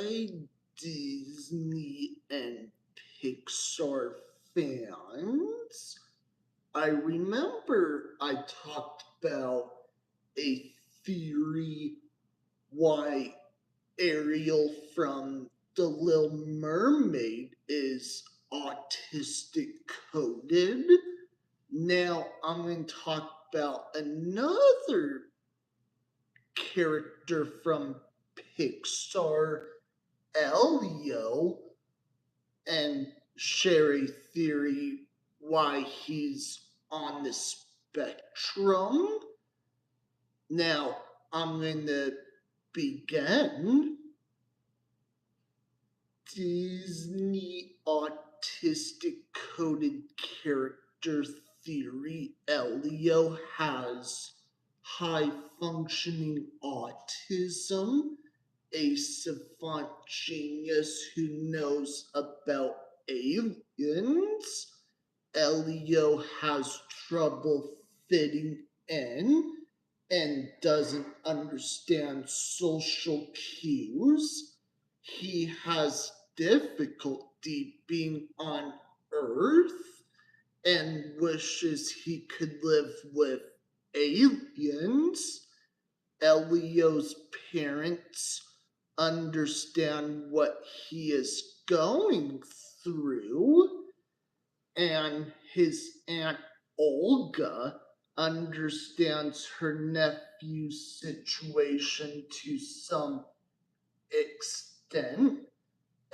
Hi, Disney and Pixar fans. I remember I talked about a theory why Ariel from The Little Mermaid is autistic coded. Now I'm going to talk about another character from Pixar, Elio, and share a theory why he's on the spectrum. Now, I'm going to begin. Disney autistic coded character theory. Elio has high functioning autism, a savant genius who knows about aliens. Elio has trouble fitting in and doesn't understand social cues. He has difficulty being on Earth and wishes he could live with aliens. Elio's parents understand what he is going through, and his aunt Olga understands her nephew's situation to some extent.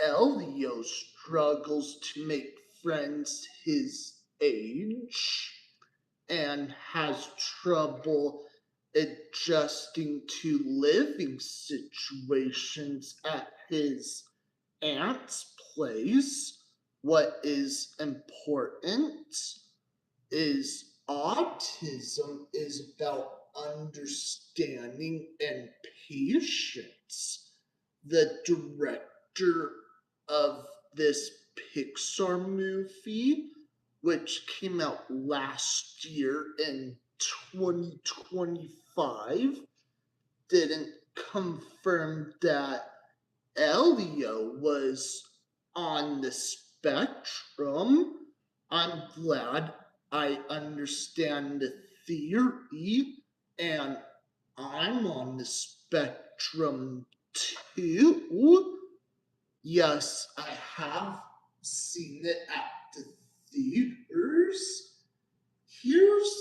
Elio struggles to make friends his age and has trouble adjusting to living situations at his aunt's place. What is important is autism is about understanding and patience. The director of this Pixar movie, which came out last year in 2025, didn't confirm that Elio was on the spectrum. I'm glad I understand the theory, and I'm on the spectrum too. Yes, I have seen it at the theaters. Here's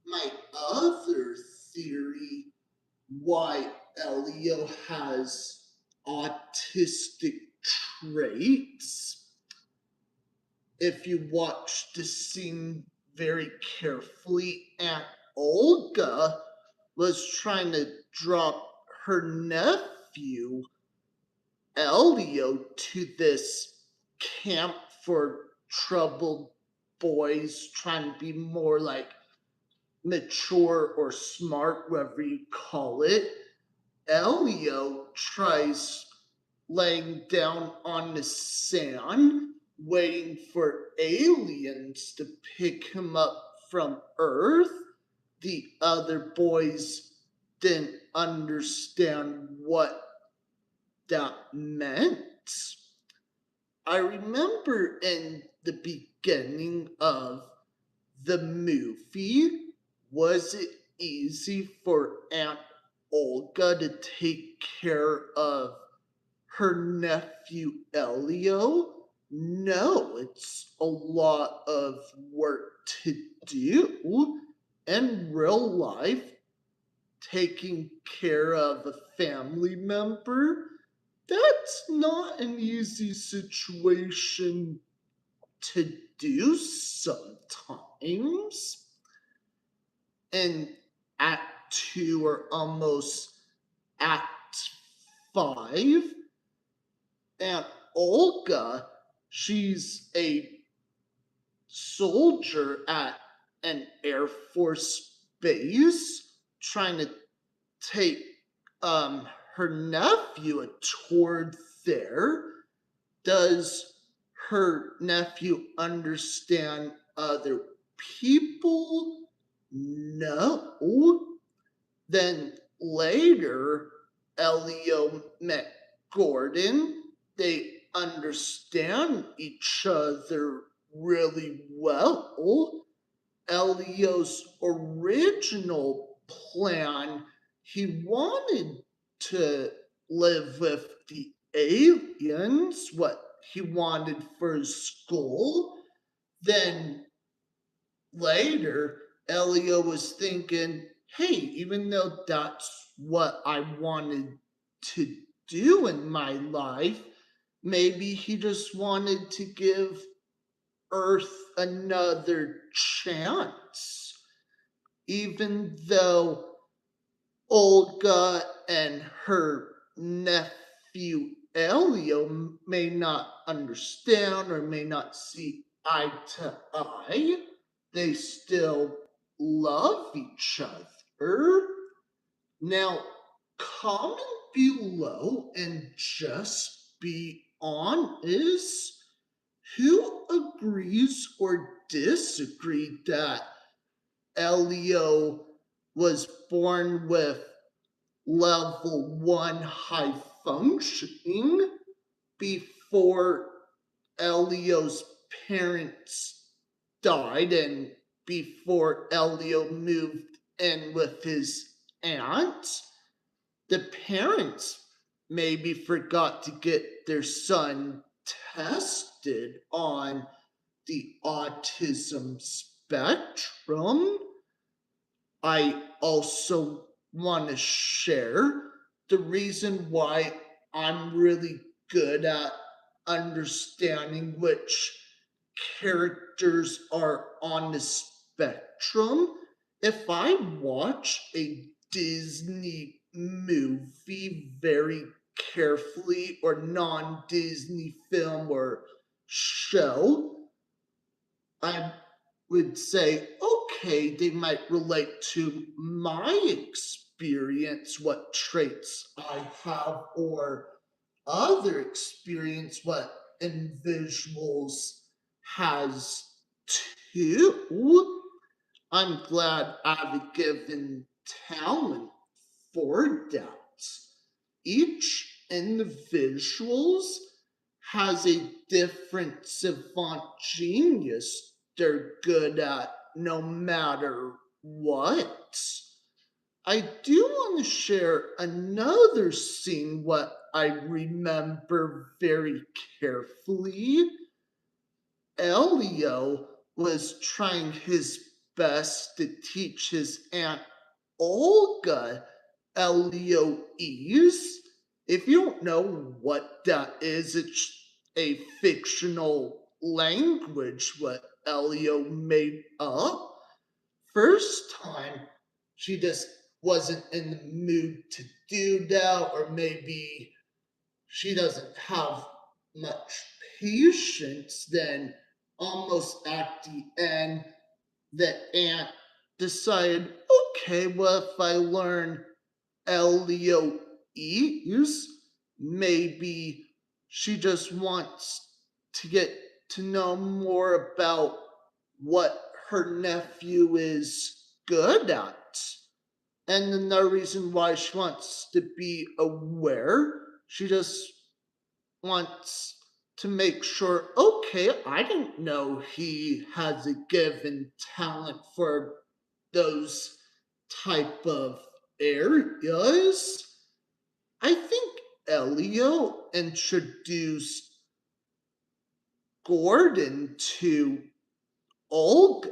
my other theory why Elio has autistic traits. If you watch the scene very carefully, Aunt Olga was trying to drop her nephew Elio to this camp for troubled boys trying to be more like mature or smart, whatever you call it. Elio tries laying down on the sand, waiting for aliens to pick him up from Earth. The other boys didn't understand what that meant. I remember in the beginning of the movie, was it easy for Aunt Olga to take care of her nephew Elio? No, it's a lot of work to do in real life. Taking care of a family member, that's not an easy situation to do sometimes. And Act 2 or almost Act 5, and Olga, she's a soldier at an Air Force base trying to take her nephew a tour there. Does her nephew understand other people? No. Then later, Elio met Gordon, they understand each other really well. Elio's original plan, he wanted to live with the aliens, what he wanted for his school. Then later, Elio was thinking, hey, even though that's what I wanted to do in my life, maybe he just wanted to give Earth another chance. Even though Olga and her nephew Elio may not understand or may not see eye to eye, they still love each other. Now, comment below and just be honest. Who agrees or disagrees that Elio was born with level 1 high functioning before Elio's parents died and before Elio moved in with his aunt? The parents maybe forgot to get their son tested on the autism spectrum. I also want to share the reason why I'm really good at understanding which characters are on the spectrum. If I watch a Disney movie very carefully, or non Disney film or show, I would say, okay, they might relate to my experience, what traits I have, or other experience, what individuals has too. I'm glad I've given talent for that. Each individuals has a different savant genius they're good at no matter what. I do want to share another scene what I remember very carefully. Elio was trying his best to teach his aunt Olga Elioese. If you don't know what that is, it's a fictional language what Elio made up. First time, she just wasn't in the mood to do that, or maybe she doesn't have much patience. Then, almost at the end, the aunt decided, okay, well, if I learn Elioese, maybe she just wants to get to know more about what her nephew is good at. And another reason why she wants to be aware, she just wants to make sure, okay, I didn't know he has a given talent for those type of areas. I think Elio introduced Gordon to Olga.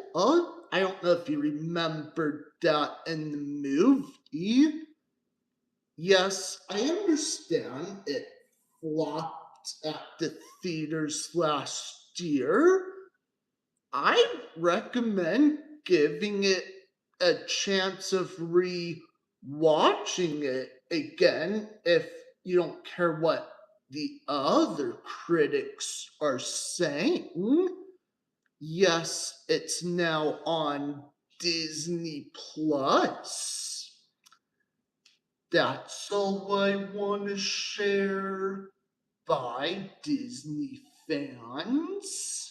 I don't know if you remember that in the movie. Yes, I understand it flopped at the theaters last year. I recommend giving it a chance of re-watching it again if you don't care what the other critics are saying. Yes, it's now on Disney Plus. That's all I want to share. By Disney fans.